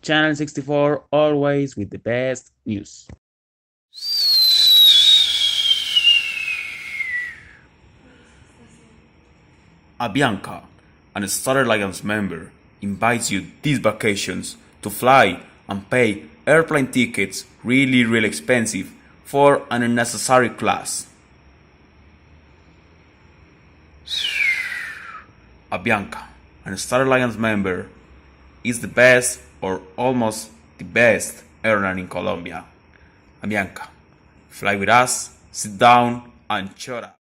Channel 64, always with the best news. Avianca, an Star Alliance member, invites you these vacations to fly and pay airplane tickets really expensive for an unnecessary class. Avianca, an Star Alliance member, is the best or almost the best airline in Colombia. Avianca, fly with us, sit down and shut up.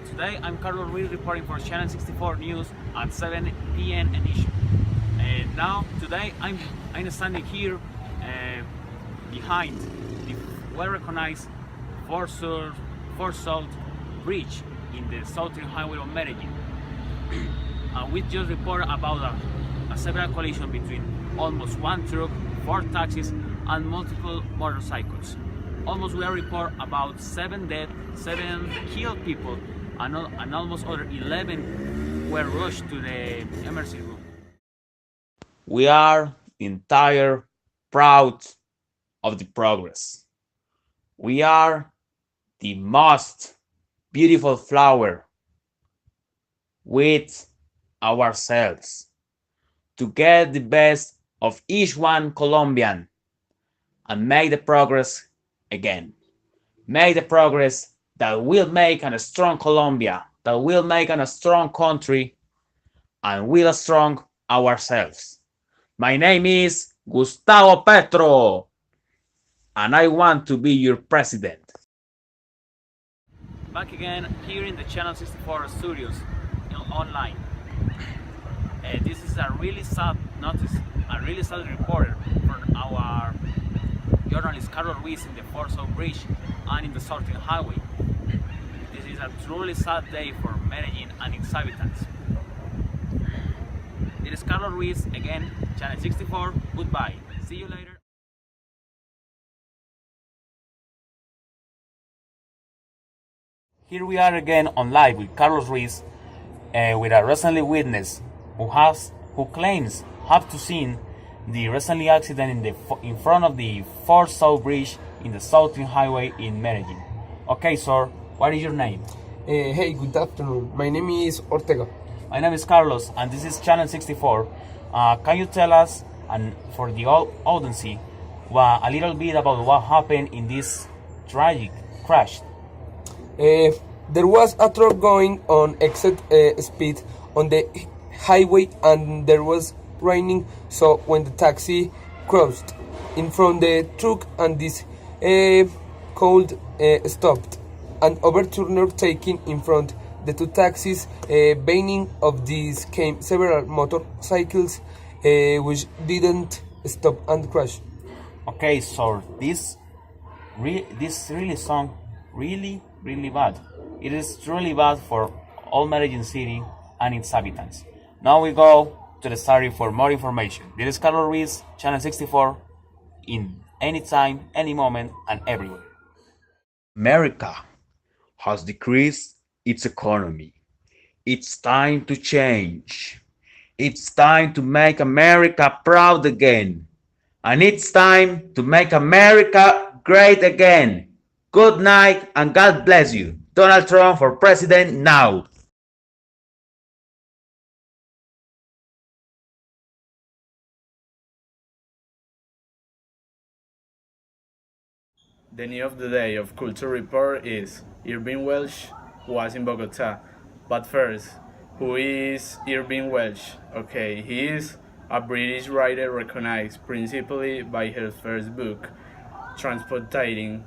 Today I'm Carlos Ruiz reporting for Channel 64 News at 7 p.m. edition. Today I'm standing here behind the well-recognized Fort Salt Bridge in the Southern Highway of Medellin. We just reported about a several collision between almost one truck, 4 taxis, and multiple motorcycles. Almost we report about 7 dead, 7 killed people, and almost other 11 were rushed to the emergency room. We are entire proud of the progress. We are the most beautiful flower with ourselves to get the best of each one Colombian and make the progress again. Make the progress that will make a strong Colombia, that will make a strong country, and will strong ourselves. My name is Gustavo Petro, and I want to be your president. Back again here in the Channel 64 studios online. This is a really sad notice, a really sad report from our journalist Carlos Ruiz in the Fort Salt Bridge and in the Southern Highway. This is a truly sad day for Medellin and its inhabitants. It is Carlos Ruiz again, Channel 64. Goodbye. See you later. Here we are again on live with Carlos Ruiz, with a recently witness who claims have to seen the recently accident in front of the Fort Salt Bridge in the Southern Highway in Medellin. Okay, sir, what is your name? Hey, good afternoon. My name is Ortega. My name is Carlos, and this is Channel 64. Can you tell us, and for the audience, a little bit about what happened in this tragic crash? There was a truck going on exit speed on the highway, and there was raining, so when the taxi crossed in front the truck and this cold stopped, an overturner taking in front the 2 taxis. Behind of these came several motorcycles which didn't stop and crash. Okay, so this really sound really bad. It is truly bad for all Medellin City and its inhabitants. Now we go to the story for more information. This is Carlos Ruiz, Channel 64, in any time, any moment, and everywhere. America has decreased its economy. It's time to change. It's time to make America proud again. And it's time to make America great again. Good night and God bless you. Donald Trump for president now. The news of the day of Culture Report is Irving Welsh was in Bogota. But first, who is Irving Welsh? Okay, he is a British writer recognized principally by her first book, Transportating,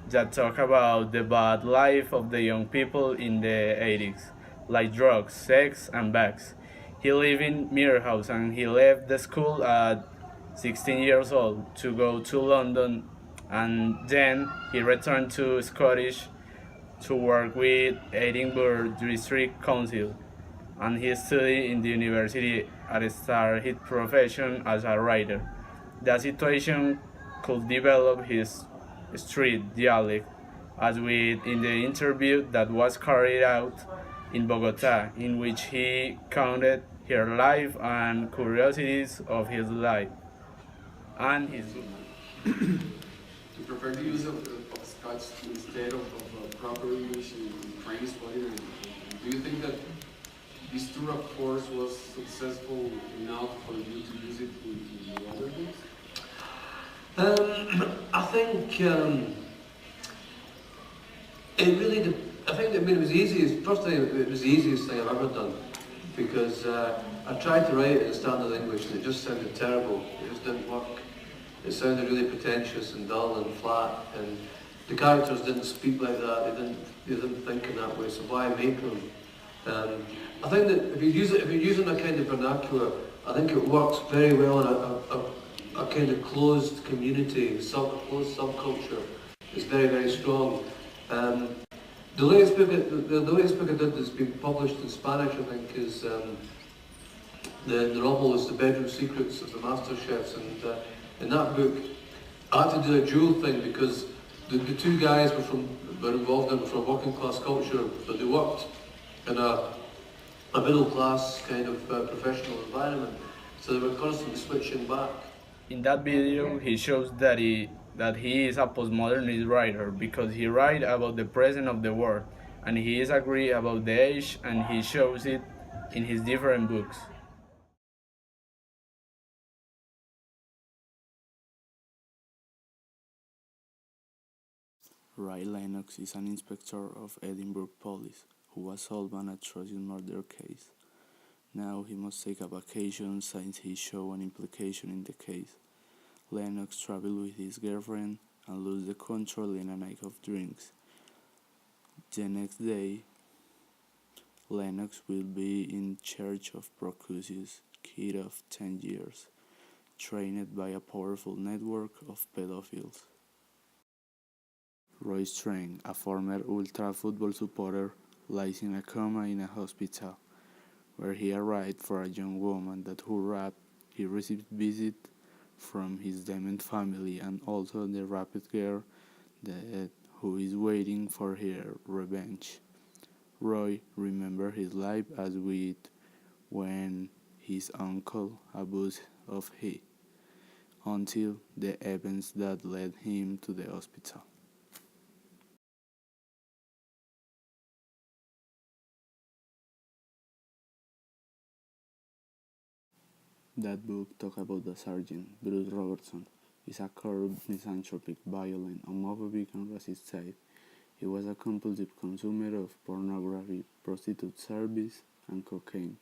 that talk about the bad life of the young people in the 80s, like drugs, sex, and bags. He lived in Muirhouse and he left the school at 16 years old to go to London, and then he returned to Scottish to work with Edinburgh District Council, and he studied in the university and started his profession as a writer. That situation could develop his street dialect, as with in the interview that was carried out in Bogota, in which he counted her life and curiosities of his life and his. You prefer the use of Scotch instead of proper English in training study? And do you think that this tour of force was successful enough for you to use it in your other books? I think it really. I think it was easiest. First thing, it was the easiest thing I've ever done because I tried to write it in standard English and it just sounded terrible. It just didn't work. It sounded really pretentious and dull and flat, and the characters didn't speak like that. They didn't think in that way. So why make them? I think that if you're using a kind of vernacular, I think it works very well in a kind of closed community, closed subculture. It's very, very strong. The latest book I did that's been published in Spanish, I think, is the novel is The Bedroom Secrets of the Master Chefs, and in that book, I had to do a dual thing because the two guys were involved in from working class culture, but they worked in a middle class kind of professional environment, so they were constantly switching back. In that video, he shows that he is a postmodernist writer because he writes about the present of the world, and he is agree about the age, and he shows it in his different books. Ray Lennox is an inspector of Edinburgh Police who was solved an atrocious murder case. Now he must take a vacation since he showed an implication in the case. Lennox travels with his girlfriend and loses the control in a night of drinks. The next day, Lennox will be in charge of Proclusius, kid of 10 years, trained by a powerful network of pedophiles. Roy Strang, a former Ultra football supporter, lies in a coma in a hospital, where he arrived for a young woman that who raped. He received visit from his dement family and also the raped girl that who is waiting for her revenge. Roy remembers his life as with when his uncle abused of he, until the events that led him to the hospital. That book talks about the sergeant, Bruce Robertson. He's a corrupt, misanthropic, violent, homophobic, and racist type. He was a compulsive consumer of pornography, prostitute service, and cocaine.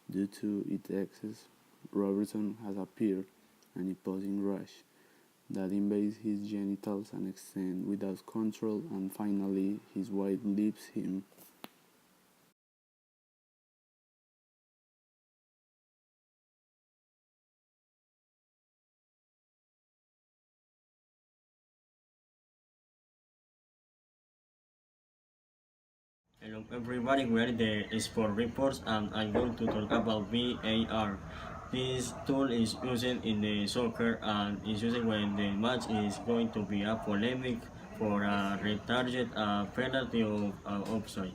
Due to its excess, Robertson has appeared an imposing rash that invades his genitals and extends without control, and finally his wife leaves him. Hello everybody, we are the Sport Reports and I'm going to talk about VAR. This tool is used in the soccer and is used when the match is going to be a polemic for a red target, a penalty or offside.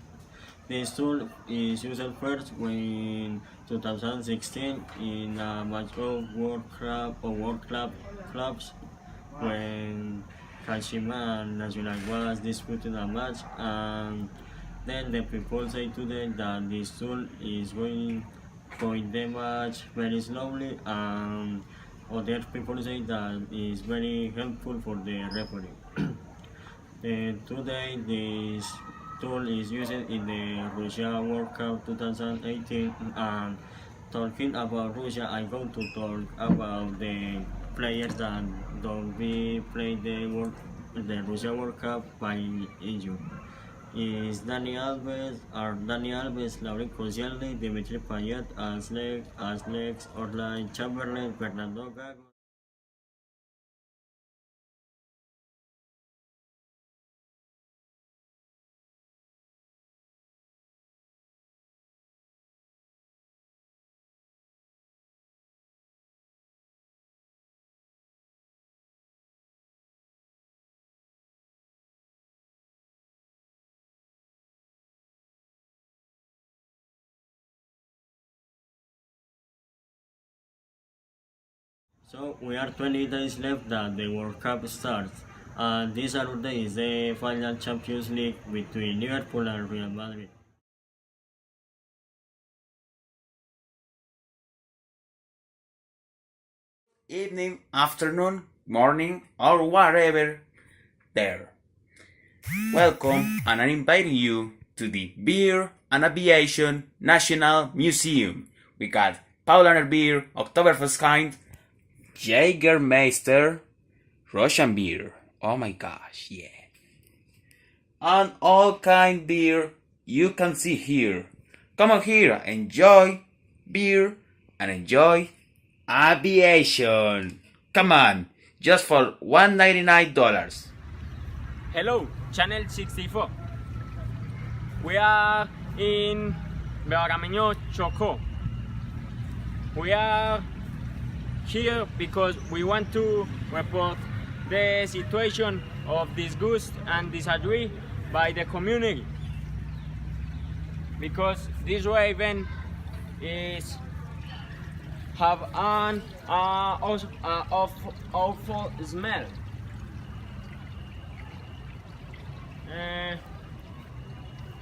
This tool is used first when 2016 in a match of World Clubs when Kashima and Nacional was disputing a match, and then the people say today that this tool is going the match very slowly, and other people say that is very helpful for the referee. Today this tool is used in the Russia World Cup 2018, and talking about Russia, I'm going to talk about the players that don't be play the Russia World Cup by injury. Is Dani Alves, Lauren Koscielny, Dimitri Payet, Alex Orlai Chamberlain, Fernando Gago. So we are 20 days left that the World Cup starts, and this Saturday is the final Champions League between Liverpool and Real Madrid. Evening, afternoon, morning, or whatever there. Welcome, and I'm inviting you to the Beer and Aviation National Museum. We got Paulaner beer, Oktoberfest kind, Jägermeister, Russian beer. Oh my gosh, yeah. And all kind beer you can see here. Come on here, enjoy beer and enjoy aviation. Come on, just for $199. Hello, Channel 64. We are in Bergameño, Chocó. We are here because we want to report the situation of disgust and disagree by the community. Because this raven is have an awful smell.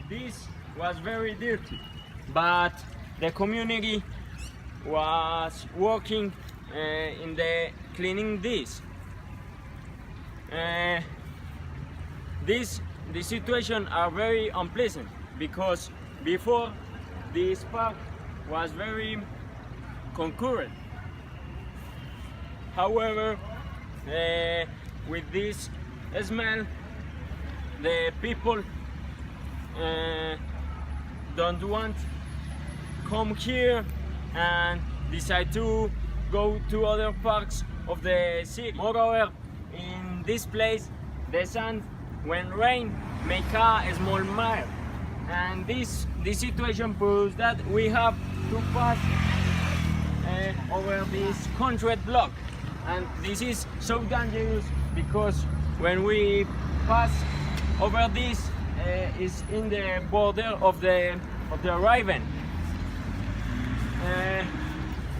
This was very dirty, but the community was working in the cleaning this. The situation are very unpleasant because before this park was very concurrent. However, with this smell, the people don't want come here and decide to go to other parks of the city. Moreover, in this place, the sand, when rain, make a small mire, and this situation proves that we have to pass over this concrete block, and this is so dangerous because when we pass over this is in the border of the raven.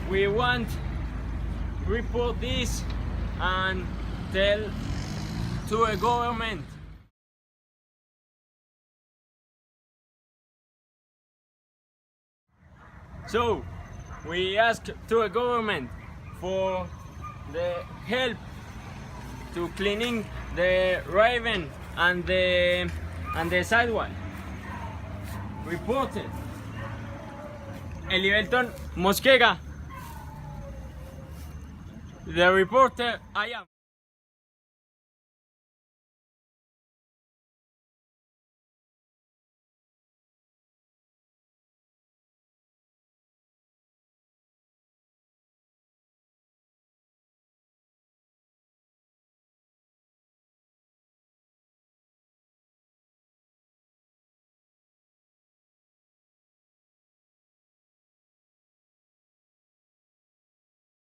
We want to report this and tell to a government. So we ask to a government for the help to cleaning the raven and the sidewalk. Reported Elivelton Mosquera, the reporter I am.